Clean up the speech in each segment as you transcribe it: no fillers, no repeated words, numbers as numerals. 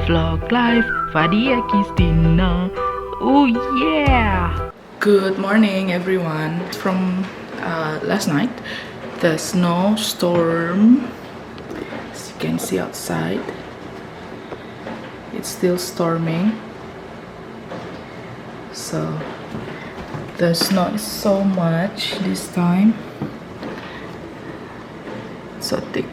Vlog life, Fadiah Qisthina. Oh yeah! Good morning, everyone. From last night, the snowstorm. As you can see outside, it's still storming. So the snow is so much this time. So thick.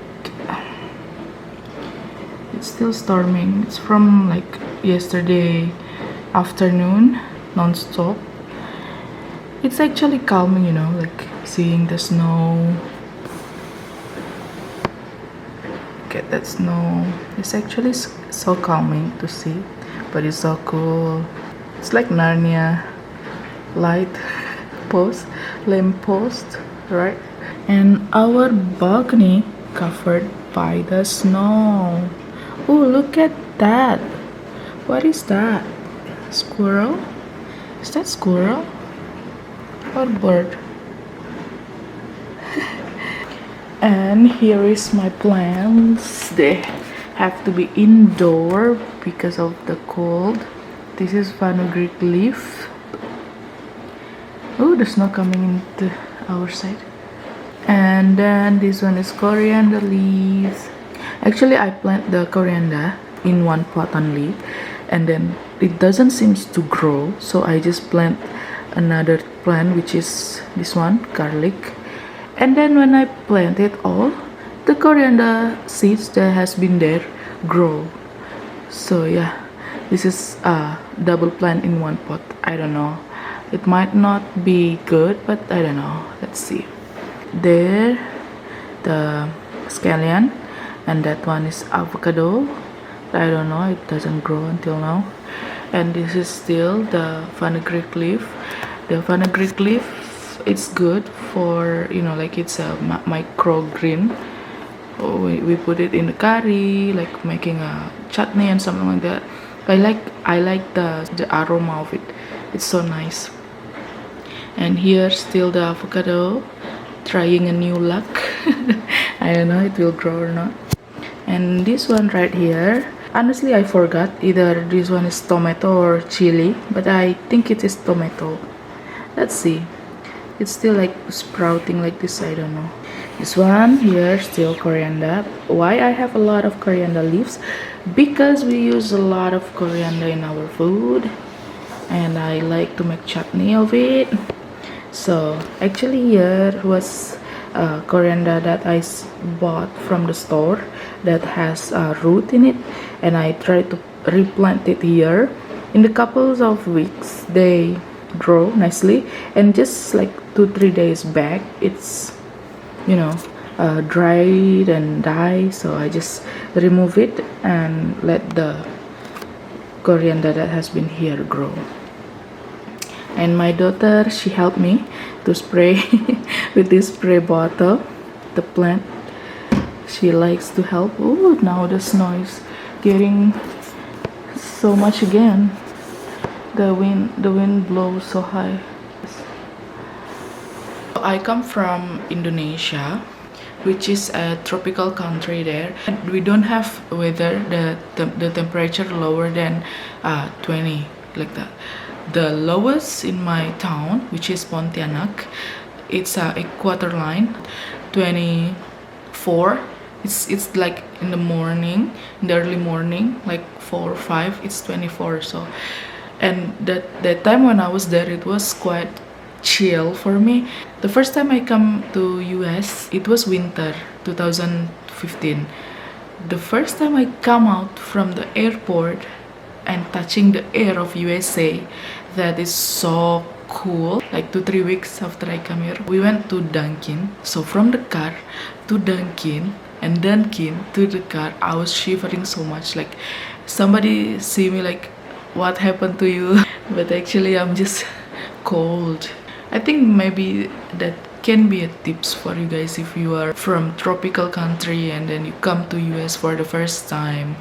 It's still storming. It's from like yesterday afternoon, non-stop. It's actually calming, you know, like seeing the snow. Look at that snow. It's actually so calming to see, but it's so cool. It's like Narnia light lamp post, right? And our balcony covered by the snow. Oh, look at that. What is that? Squirrel? Is that squirrel? Or bird? And here is my plants. They have to be indoor because of the cold. This is fenugreek leaf. Oh, the snow coming into our side. And then this one is coriander leaves. Actually, I plant the coriander in one pot only, and then it doesn't seem to grow, so I just plant another plant, which is this one, garlic. And then when I plant it all, the coriander seeds that has been there grow. So yeah, this is a double plant in one pot. I don't know, it might not be good, but I don't know. Let's see. There, the scallion, and that one is avocado. I don't know, it doesn't grow until now. And this is still the fenugreek leaf. The fenugreek leaf, it's good for, you know, like it's a microgreen. We put it in the curry, like making a chutney and something like that. I like the aroma of it. It's so nice. And here still the avocado, trying a new luck. I don't know it will grow or not. And this one right here, honestly I forgot either this one is tomato or chili, but I think it is tomato. Let's see. It's still like sprouting like this. I don't know. This one here still coriander. Why I have a lot of coriander leaves? Because we use a lot of coriander in our food, and I like to make chutney of it. So actually here was coriander that I bought from the store that has a root in it, and I tried to replant it here. In the couple of weeks they grow nicely, and just like 2-3 days back it's, you know, dried and die. So I just remove it and let the coriander that has been here grow. And my daughter, she helped me to spray with this spray bottle the plant. She likes to help. Oh, now the snow is getting so much again. The wind blows so high. I come from Indonesia, which is a tropical country there. We don't have weather the temperature lower than 20, like that. The lowest in my town, which is Pontianak, it's a equator line, 24. It's like in the morning, in the early morning, like 4 or 5, it's 24. So, and that time when I was there, it was quite chill for me. The first time I come to US, it was winter, 2015. The first time I come out from the airport and touching the air of USA, that is so cool. Like 2-3 weeks after I come here, we went to Dunkin'. So from the car to Dunkin', and Dunkin' to the car, I was shivering so much. Like somebody see me like, what happened to you? But actually I'm just cold. I think maybe that can be a tips for you guys if you are from tropical country and then you come to US for the first time.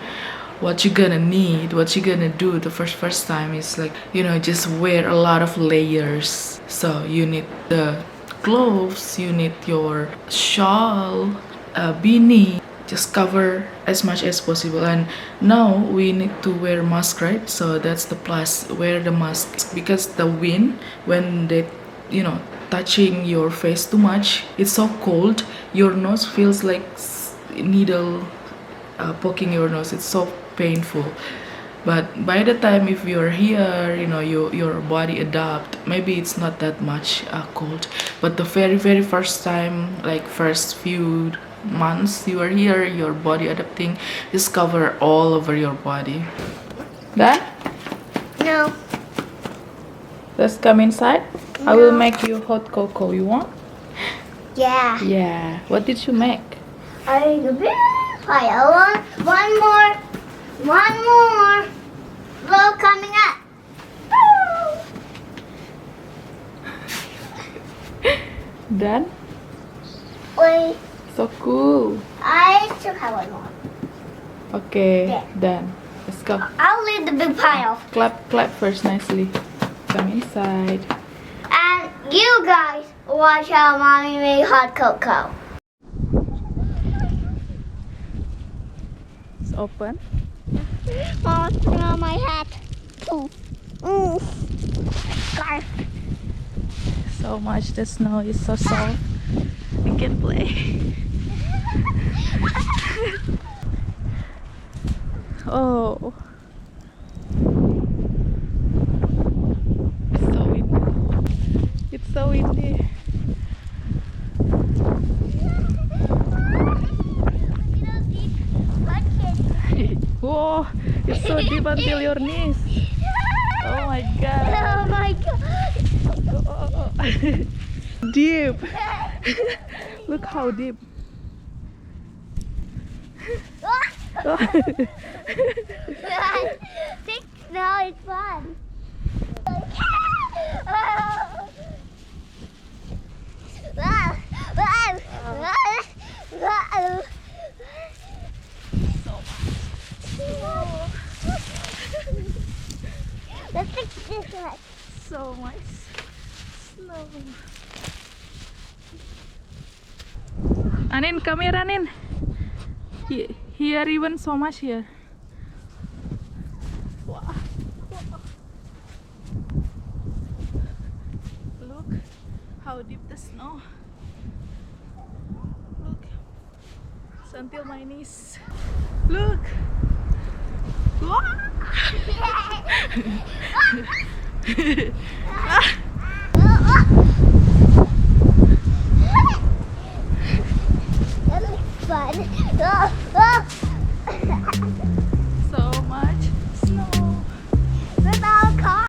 What you gonna need, what you gonna do the first time is like, you know, just wear a lot of layers. So you need the gloves, you need your shawl, a beanie, just cover as much as possible. And now we need to wear mask, right? So that's the plus, wear the mask, because the wind, when they, you know, touching your face too much, it's so cold, your nose feels like needle poking your nose. It's so painful. But by the time if you're here, you know, your body adapt, maybe it's not that much cold. But the very first time, like first few months you are here, your body adapting, just cover all over your body. Done? No. Let's come inside. No. I will make you hot cocoa. You want? Yeah. Yeah. What did you make? I want one more. One more. Look, coming up. Done? Wait. So cool. I still have one more. Okay, Yeah. done. Let's go. I'll leave the big pile. Clap first nicely. Come inside. And you guys watch how mommy made hot cocoa. It's open. Mom, put on my hat. Ooh. Scarf. So much, the snow is so soft. We can play. Oh. It's so windy. It's so windy. Whoa, it's so deep until your knees. Oh my god. Oh my god. Oh. Deep. Look how deep. Oh. Think now it's fun. Let's fix this one. So much snow. Anin, come here, Anin. Here, even so much here. Wow. Look how deep the snow. Look, it's until my knees. Look. That looks fun. So much snow. With our car.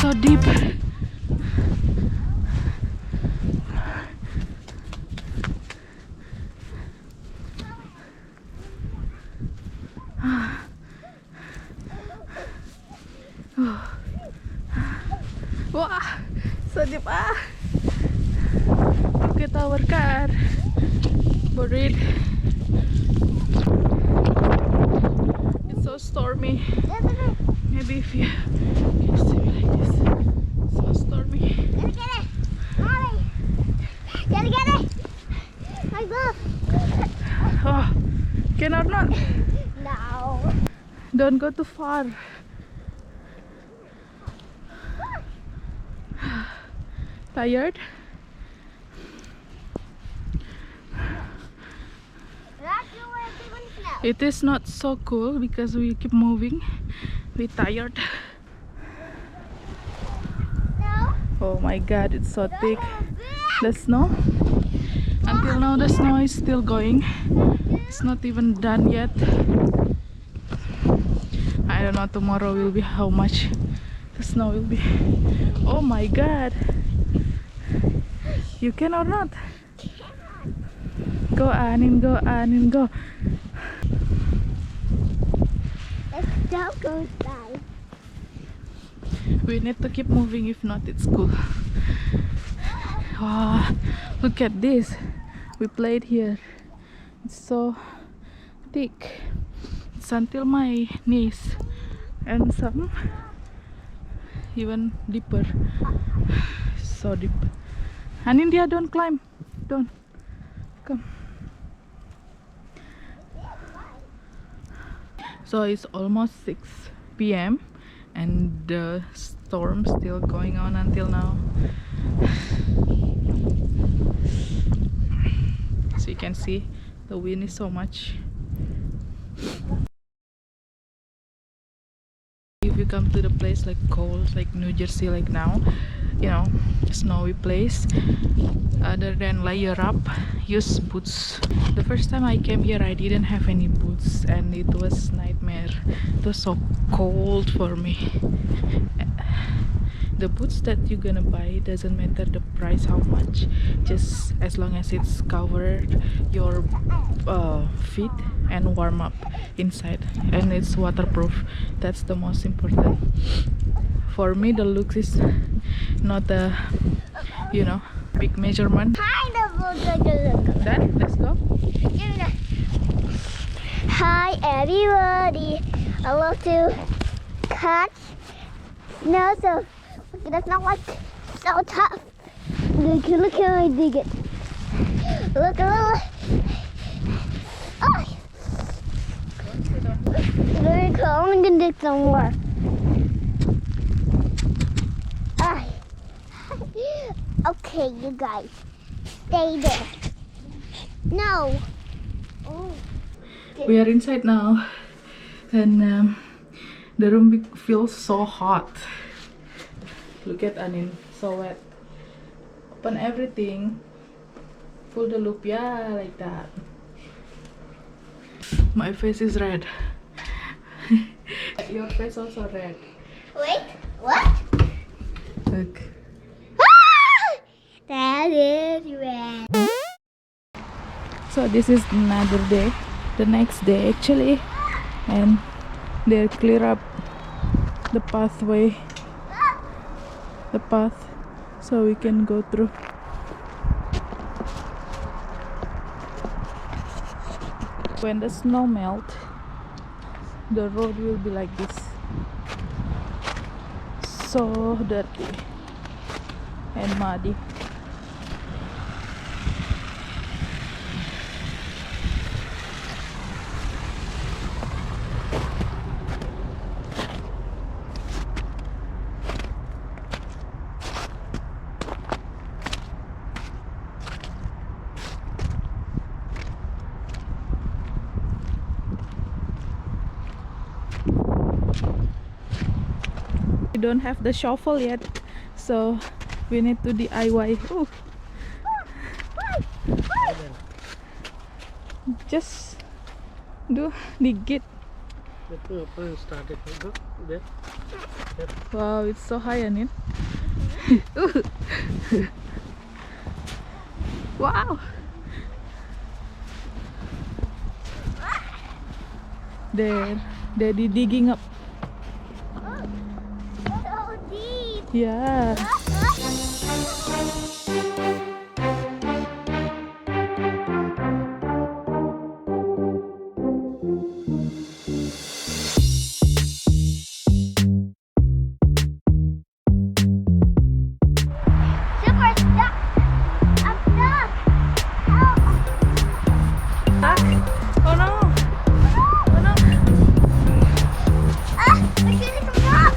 So deep. Wah, so deep ah. Look at our car. Buried. It's so stormy. Maybe if you can see me like this. So stormy. Gotta get it. Mommy. Gotta get it. My glove. Oh, can or not? No. Don't go too far. Tired? That's It is not so cool because we keep moving. We're tired. No. Oh my god, it's so thick. The snow. Until now the snow is still going. It's not even done yet. I don't know tomorrow will be how much the snow will be. Oh my god. You can or not? Go Anin, go Anin, go. Don't go inside. We need to keep moving, if not it's cool. Wow, look at this. We played here. It's so thick. It's until my knees and some even deeper. So deep. And India, don't climb. Don't. Come. So it's almost 6 p.m. and the storm still going on until now. So you can see the wind is so much. If you come to the place like cold, like New Jersey, like now, you know, snowy place, other than layer up, use boots. The first time I came here I didn't have any boots and it was nightmare. It was so cold for me. The boots that you're gonna buy doesn't matter the price how much, just as long as it's covered your feet and warm up inside and it's waterproof. That's the most important. For me the looks is not a, you know, big measurement. Kind of looks like a look. Done? Let's go. Hi everybody. I love to catch snow, so that's not like so tough. Look how I dig it. Look a little. Oh. Very cool. I'm gonna dig some more. Ah. Okay, you guys, stay there. No. Oh. We are inside now and the room feels so hot. Look at Anin, so wet. Open everything, pull the loop, yeah, like that. My face is red. Your face also red. Wait, what? Look. Ah! That is red. So this is another day, the next day actually, and they clear up the pathway, the path, so we can go through. When the snow melt, the road will be like this, so dirty and muddy. We don't have the shovel yet, so we need to DIY. Ooh. Just dig it. Wow, it's so high on it. Wow. There, Daddy digging up. So deep. Yeah. Super stuck. I'm stuck. Help. Stuck? Oh no. Oh no. Ah, I can't come up.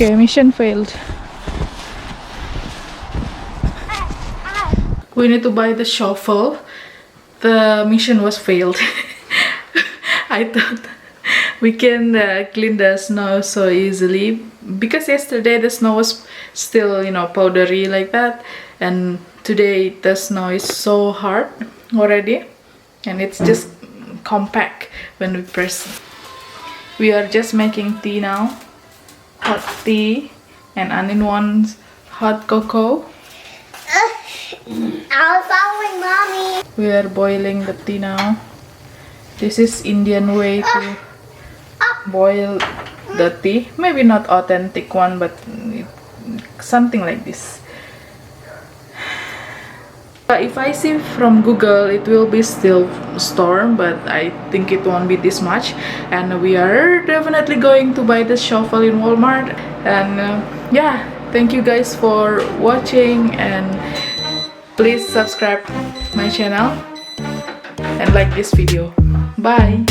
Okay, mission failed. We need to buy the shovel. The mission was failed. I thought we can clean the snow so easily because yesterday the snow was still, you know, powdery like that, and today the snow is so hard already and it's just compact when we press. We are just making tea now. Hot tea, and Anin wants hot cocoa. I was following mommy. We are boiling the tea now. This is Indian way to boil the tea. Maybe not authentic one, but something like this. If I see from Google, it will be still storm, but I think it won't be this much. And we are definitely going to buy the shovel in Walmart. And yeah, thank you guys for watching, and please subscribe my channel and like this video. Bye.